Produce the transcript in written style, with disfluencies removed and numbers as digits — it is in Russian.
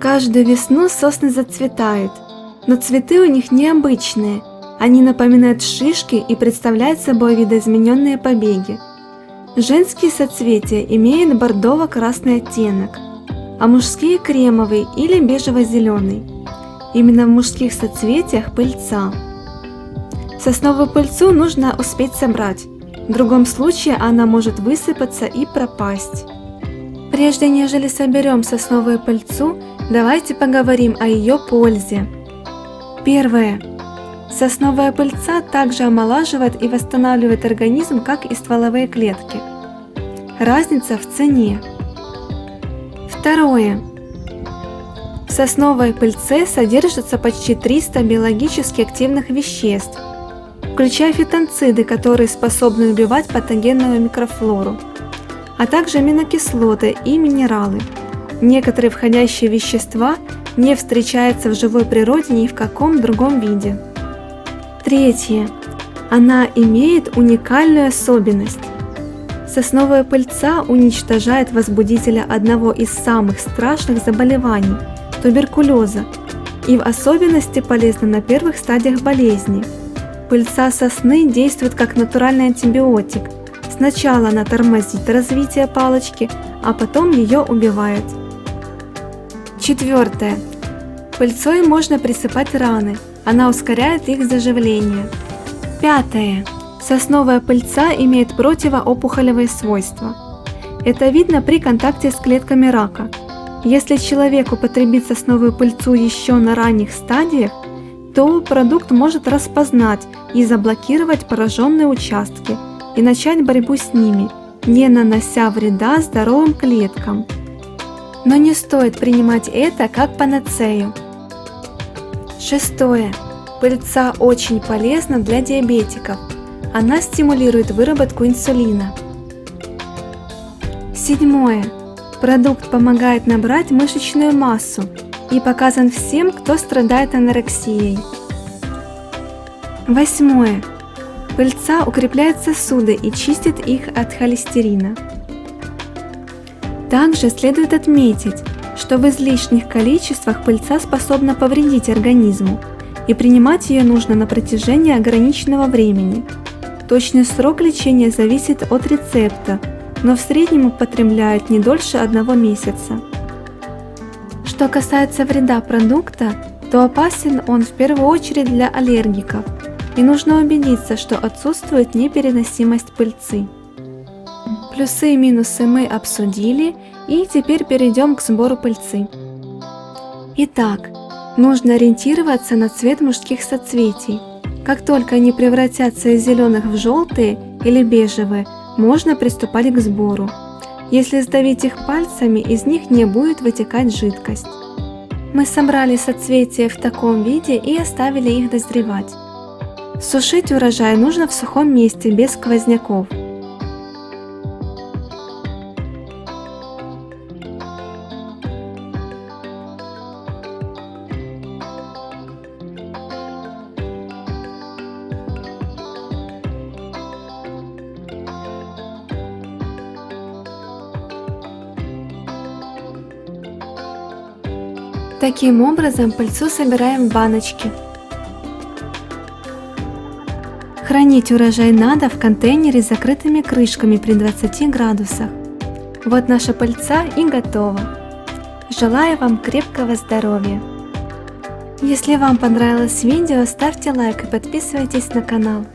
Каждую весну сосны зацветают, но цветы у них необычные. Они напоминают шишки и представляют собой видоизмененные побеги. Женские соцветия имеют бордово-красный оттенок, а мужские – кремовый или бежево-зеленый. Именно в мужских соцветиях пыльца. Сосновую пыльцу нужно успеть собрать, в другом случае она может высыпаться и пропасть. Прежде нежели соберем сосновую пыльцу, давайте поговорим о ее пользе. Первое. Сосновая пыльца также омолаживает и восстанавливает организм, как и стволовые клетки. Разница в цене. Второе. В сосновой пыльце содержится почти 300 биологически активных веществ, включая фитонциды, которые способны убивать патогенную микрофлору, а также аминокислоты и минералы. Некоторые входящие вещества не встречаются в живой природе ни в каком другом виде. Третье. Она имеет уникальную особенность. Сосновая пыльца уничтожает возбудителя одного из самых страшных заболеваний – туберкулеза, и в особенности полезна на первых стадиях болезни. Пыльца сосны действует как натуральный антибиотик. Сначала она тормозит развитие палочки, а потом ее убивает. Четвертое. Пыльцой можно присыпать раны, она ускоряет их заживление. Пятое. Сосновая пыльца имеет противоопухолевые свойства. Это видно при контакте с клетками рака. Если человек употребит сосновую пыльцу еще на ранних стадиях, то продукт может распознать и заблокировать пораженные участки и начать борьбу с ними, не нанося вреда здоровым клеткам. Но не стоит принимать это как панацею. Шестое. Пыльца очень полезна для диабетиков. Она стимулирует выработку инсулина. Седьмое. Продукт помогает набрать мышечную массу и показан всем, кто страдает анорексией. Восьмое. Пыльца укрепляет сосуды и чистит их от холестерина. Также следует отметить, что в излишних количествах пыльца способна повредить организму, и принимать ее нужно на протяжении ограниченного времени. Точный срок лечения зависит от рецепта, но в среднем употребляют не дольше 1 месяца. Что касается вреда продукта, то опасен он в первую очередь для аллергиков, и нужно убедиться, что отсутствует непереносимость пыльцы. Плюсы и минусы мы обсудили, и теперь перейдем к сбору пыльцы. Итак, нужно ориентироваться на цвет мужских соцветий. Как только они превратятся из зеленых в желтые или бежевые, можно приступать к сбору. Если сдавить их пальцами, из них не будет вытекать жидкость. Мы собрали соцветия в таком виде и оставили их дозревать. Сушить урожай нужно в сухом месте, без сквозняков. Таким образом, пыльцу собираем в баночки. Хранить урожай надо в контейнере с закрытыми крышками при 20 градусах. Вот наша пыльца и готова. Желаю вам крепкого здоровья! Если вам понравилось видео, ставьте лайк и подписывайтесь на канал.